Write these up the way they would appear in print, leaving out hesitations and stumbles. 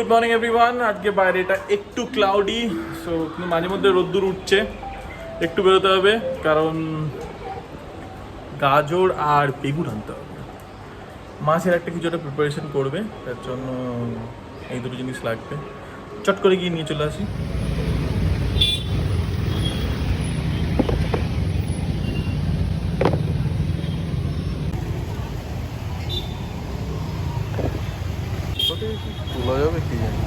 Good morning everyone. আজকে বাইরেটা একটু ক্লাউডি, সো মাঝে মধ্যে রোদ্দুর উঠছে, একটু বেরোতে হবে কারণ গাজর আর বেগুন আনতে হবে। মাছের একটা কিছু একটা প্রিপারেশন করবে, তার জন্য এই দুটো জিনিস লাগবে। চট করে গিয়ে নিয়ে চলে আসি। তোলা যাবে কি জানি।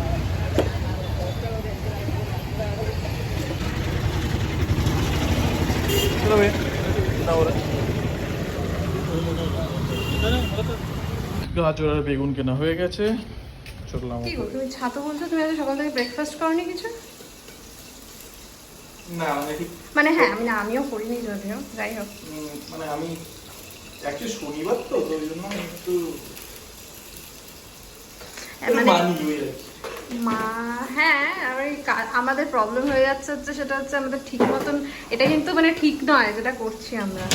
গাজর আর বেগুন কেনা হয়ে গেছে, চললাম। কি গো তুমি ছাতু বলছো? তুমি আজ সকাল থেকে ব্রেকফাস্ট করনি কিছু? না মানে হ্যাঁ, আমিও করিনি যদিও, যাই হোক। মানে আমি অ্যাকচুয়ালি শনিবার তো ওই জন্য একটু হ্যাঁ, আমাদের প্রবলেম হয়ে যাচ্ছে সেটা হচ্ছে আমাদের ঠিক মতন, এটা কিন্তু মানে ঠিক নয় যেটা করছি আমরা,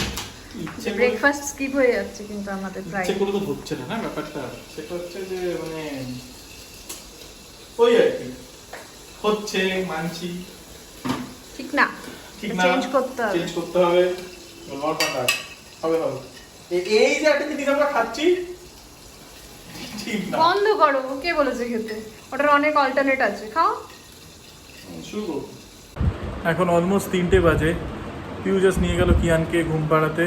ব্রেকফাস্ট স্কিপ হয়ে যাচ্ছে কিন্তু আমাদের প্রায়। ইচ্ছে করে তো হচ্ছে না ব্যাপারটা, সেটা হচ্ছে যে মানে ওই আর কি হচ্ছে, মানছি ঠিক না, চেঞ্জ করতে হবে হবে এই যে একটা জিনিস আমরা খাচ্ছি ঠিক না। বন্ধ করো, কে বলেছে খেতে? ওটার অনেক অল্টারনেট আছে, খাও। শুরু এখন অলমোস্ট 3টে বাজে। পিউ জাস্ট নিয়ে গেল কিয়ানকে ঘুম পাড়াতে,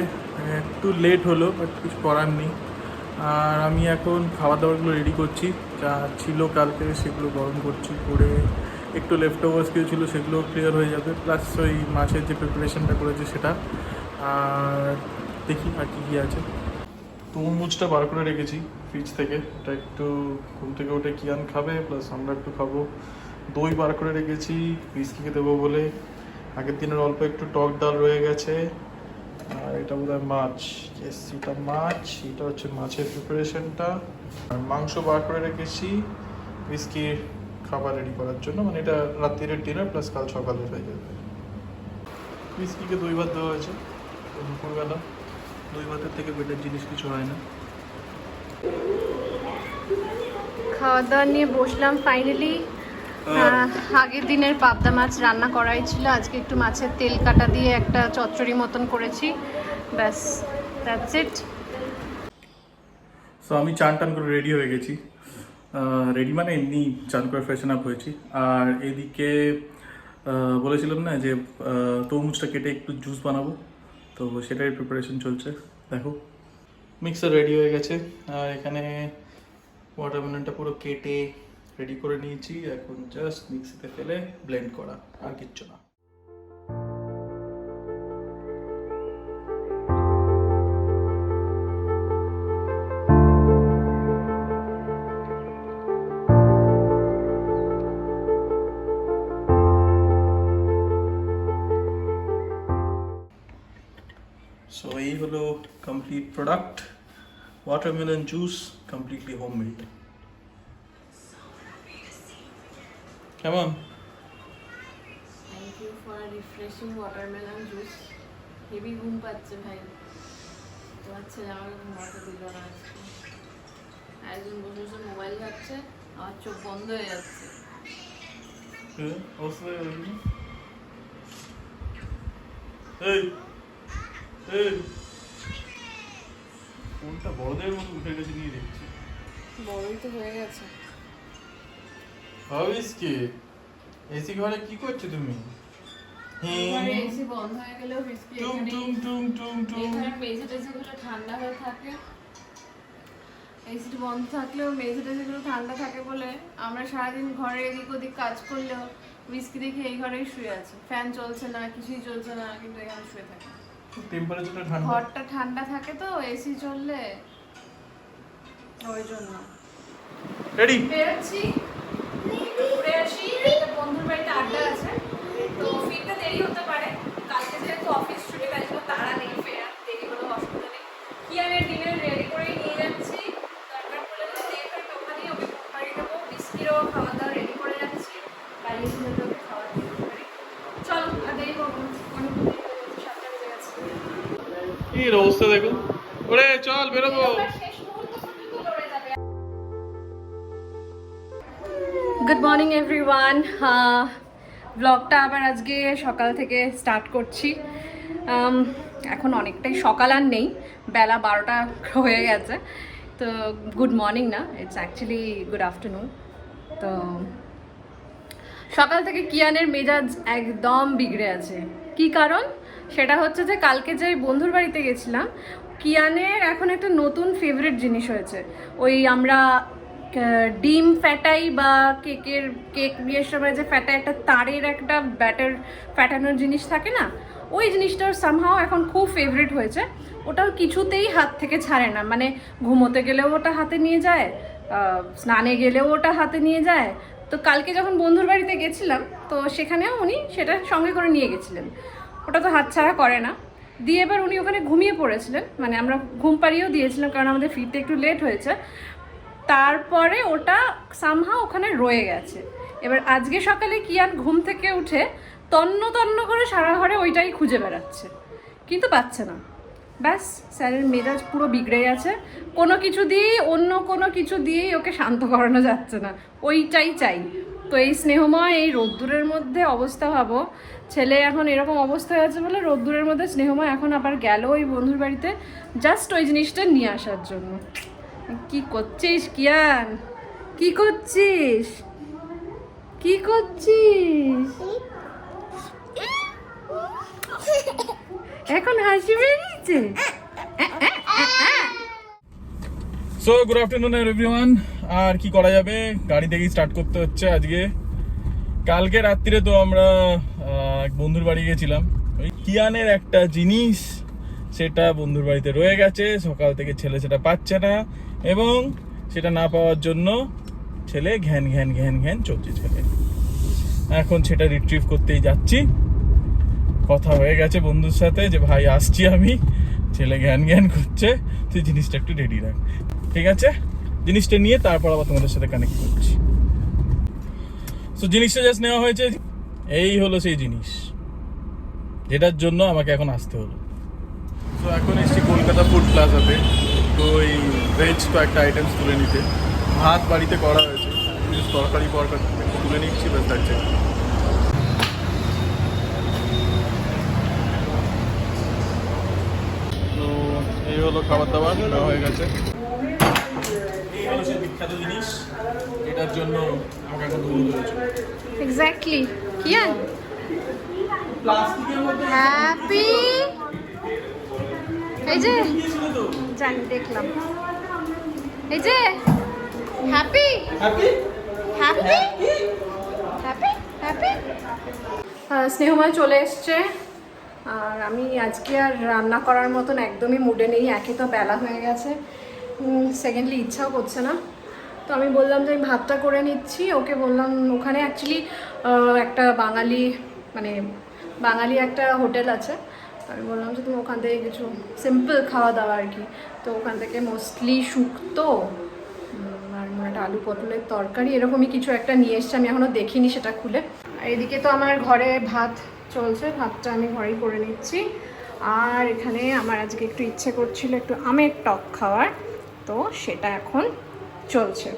একটু লেট হলো বাট কিছু করার নেই। আর আমি এখন খাবার দাবারগুলো রেডি করছি, যা ছিল কালকে সেগুলো গরম করছি, করে একটু লেফট ওভার্স কিছু ছিল সেগুলো ক্লিয়ার হয়ে যাবে, প্লাস ওই মাছের যে প্রিপারেশনটা করেছি সেটা। আর দেখি আর কী কী আছে। তরমুজটা বার করে রেখেছি ফ্রিজ থেকে, ওটা একটু ঘুম থেকে উঠে কিয়ান খাবে, প্লাস আমরা একটু খাবো। দই বার করে রেখেছি বিস্কিকে দেবো বলে, আগের দিনের অল্প একটু টক ডাল রয়ে গেছে। আর এটা বোধহয় মাছ, এটা মাছ, এটা হচ্ছে মাছের প্রিপারেশনটা। আর মাংস বার করে রেখেছি বিস্কির খাবার রেডি করার জন্য, মানে এটা রাত্রিরের ডিনার প্লাস কাল সকালে হয়ে যাবে। বিস্কিকে দই ভাত দেওয়া হয়েছে দুপুরবেলা, দই ভাতের থেকে বেটার জিনিস কিছু হয় না। খাওয়া দাওয়া নিয়ে বসলাম ফাইনালি। আগের দিনের পাবদা মাছ রান্না করাই ছিল, আজকে একটু মাছের তেল কাটা দিয়ে একটা চচ্চড়ি মতন করেছি, ব্যাস, দ্যাটস ইট। সো আমি চান টান করে রেডি হয়ে গেছি, রেডি মানে এমনি চান করে ফ্রেশন আপ হয়েছি। আর এদিকে বলেছিলাম না যে তরমুজটা কেটে একটু জুস বানাবো, তো সেটাই প্রিপারেশন চলছে। দেখো মিক্সার রেডি হয়ে গেছে, আর এখানে ওয়াটারমেলনটা পুরো কেটে রেডি করে নিয়েছি, এখন জাস্ট মিক্সিতে ফেলে ব্লেন্ড করা, আর কিচ্ছু না। সো এই হলো complete product, watermelon juice, completely homemade. কেমন? Thank you for refreshing watermelon juice. Heavy ঘুম পাচ্ছে ভাই, তোমার ছেলে আমাকে ঘুমাতে দিল না আজকে। একজন বসে বসে মোবাইল ঘাটছে, আমার চোখ বন্ধ হয়ে যাচ্ছে। ফোনটা বড়দের মতো উঠে গেছে, নিয়ে দেখছি বড়ই তো হয়ে গেছে। ভাবিস কি এসি ঘরে কি করছো তুমি? এসি বন্ধ হয়ে গেলেও এখানে মেঝে টেঝেগুলো ঠান্ডা হয়ে থাকে, এসিটা বন্ধ থাকলেও মেঝে টেঝেগুলো ঠান্ডা থাকে বলে আমরা সারাদিন ঘরে এদিক ওদিক কাজ করলেও বিস্কি দেখে এই ঘরেই শুয়ে আছে, ফ্যান চলছে না, কিছুই চলছে না, কিন্তু এখানে শুয়ে থাকে। টেম্পারেচারটা ঠান্ডা, ঘরটা ঠান্ডা থাকে তো এসি চললে, ওই জন্য। রেডি বেরোচ্ছি, ঘুরে আসি, একটা বন্ধুর বাড়িতে আড্ডা আছে, তো ফিরতে দেরি হতে পারে। কালকে যেহেতু অফিস ছুটি, তাই জন্য তারা নেই, ফেরার দেরি হলেও অসুবিধা নেই। কিয়ানের ডিনার রেডি করেই নিয়ে যাচ্ছি, দরকার পড়লে তো দিয়ে ফেলবে ওখানেই, ওকে বাড়ি দেবো। বিস্কিরও খাওয়া দাওয়া রেডি করে যাচ্ছি, বাড়ি এসে যাতে ওকে খাওয়া দিতে পারি। চলো, আর দেরি করবো না, অনেক দেরি হয়ে যাচ্ছে, 7টা বেজে গেছে। কি অবস্থা দেখো, ওরে চল বেরোবো। শেষ মুহূর্ত পর্যন্ত দৌড়ে যাবে। Good morning everyone. ব্লগটা আবার আজকে সকাল থেকে স্টার্ট করছি। এখন অনেকটাই সকাল আর নেই, বেলা 12টা হয়ে গেছে। তো গুড মর্নিং না, ইটস অ্যাকচুয়ালি গুড আফটারনুন। তো সকাল থেকে কিয়ানের মেজাজ একদম বিগড়ে আছে। কি কারণ? সেটা হচ্ছে যে কালকে যে বন্ধুর বাড়িতে গেছিলাম, কিয়ানের এখন একটা নতুন ফেভারিট জিনিস হয়েছে। ওই আমরা ডিম ফ্যাটাই বা কেক বিয়ের সময় যে ফ্যাটাই একটা তারের একটা ব্যাটার ফ্যাটানোর জিনিস থাকে না, ওই জিনিসটার সামহাও এখন খুব ফেভারিট হয়েছে। ওটা কিছুতেই হাত থেকে ছাড়ে না, মানে ঘুমোতে গেলেও ওটা হাতে নিয়ে যায়, স্নানে গেলেও ওটা হাতে নিয়ে যায়। তো কালকে যখন বন্ধুর বাড়িতে গেছিলাম, তো সেখানেও উনি সেটা সঙ্গে করে নিয়ে গেছিলেন। ওটা তো হাতছাড়া করে না। দিয়ে এবার উনি ওখানে ঘুমিয়ে পড়েছিলেন, মানে আমরা ঘুম পাড়িয়েও দিয়েছিলাম কারণ আমাদের ফিরতে একটু লেট হয়েছে। তারপরে ওটা সামহাও ওখানে রয়ে গেছে। এবার আজকে সকালে কিয়ান ঘুম থেকে উঠে তন্ন তন্ন করে সারা ঘরে ওইটাই খুঁজে বেড়াচ্ছে, কিন্তু পাচ্ছে না। ব্যাস, স্যারের মেজাজ পুরো বিগড়ে গেছে। কোনো কিছু দিয়েই, অন্য কোনো কিছু দিয়েই ওকে শান্ত করানো যাচ্ছে না, ওইটাই চাই। তো এই স্নেহময় এই রোদ্দুরের মধ্যে অবস্থা ভাবো, ছেলে এখন এরকম অবস্থা হয়ে আছে বলে রোদ্দুরের মধ্যে স্নেহময় এখন আবার গেল ওই বন্ধুর বাড়িতে জাস্ট ওই জিনিসটা নিয়ে আসার জন্য। কি করছিস কিয়ান? কি করছিস? কি করছিস? এখন হাসি বেরিয়েছে। So good afternoon everyone. আর কি করা যাবে, গাড়ি থেকেই স্টার্ট করতে হচ্ছে আজকে। কালকে রাত্রিরে তো আমরা এক বন্ধুর বাড়ি গেছিলাম। ওই কিয়ানের একটা জিনিস সেটা বন্ধুর বাড়িতে রয়ে গেছে, সকাল থেকে ছেলে সেটা পাচ্ছে না, এবং সেটা না পাওয়ার জন্য ছেলে ঘ্যান ঘ্যান ঘ্যান ঘ্যান চলছে ছেলে। এখন সেটা রিট্রিভ করতেই যাচ্ছি। কথা হয়ে গেছে বন্ধুর সাথে যে ভাই আসছি আমি, ছেলে জ্ঞান জ্ঞান করছে, তুই জিনিসটা একটু রেডি রাখ, ঠিক আছে? জিনিসটা নিয়ে তারপর আবার তোমাদের সাথে কানেক্ট করছি। সো জিনিসটা জাস্ট নেওয়া হয়েছে, এই হলো সেই জিনিস যেটার জন্য আমাকে এখন আসতে হলো। তো এখন এসছি কলকাতা ফুড প্লাজাতে। তো এই ভেজ তো একটা আইটেমস তুলে নিতে, ভাত বাড়িতে করা হয়েছে, তরকারি তুলে নিচ্ছি, ব্যাস থাকছে। এই হলো খাবার দাবার নেওয়া হয়ে গেছে। এই হলো সেই বিখ্যাত জিনিস, এটার জন্য আমাকে এখন দৌড় হয়েছে। এক্স্যাক্টলি কিয়ান, প্লাস্টিকের মধ্যে হ্যাপি। এই যে জানি, দেখলাম। এই যে happy happy happy happy happy. Snehamoy চলে এসছে, আর আমি আজকে আর রান্না করার মতন একদমই মুডে নেই। একে তো বেলা হয়ে গেছে, সেকেন্ডলি ইচ্ছাও করছে না। তো আমি বললাম যে আমি ভাতটা করে নিচ্ছি। ওকে বললাম, ওখানে অ্যাকচুয়ালি একটা বাঙালি একটা হোটেল আছে। আমি বললাম যে তুমি ওখান থেকে কিছু সিম্পল খাওয়া দাওয়া আর কি। তো ওখান থেকে মোস্টলি শুক্তো আর একটা আলু পটলের তরকারি এরকমই কিছু একটা নিয়ে এসছে, আমি এখনও দেখিনি সেটা খুলে। আর এদিকে তো আমার ঘরে ভাত চলছে, ভাতটা আমি ঘরেই করে নিচ্ছি। আর এখানে আমার আজকে একটু ইচ্ছে করছিল একটু আমের টক খাওয়ার, তো সেটা এখন চলছে।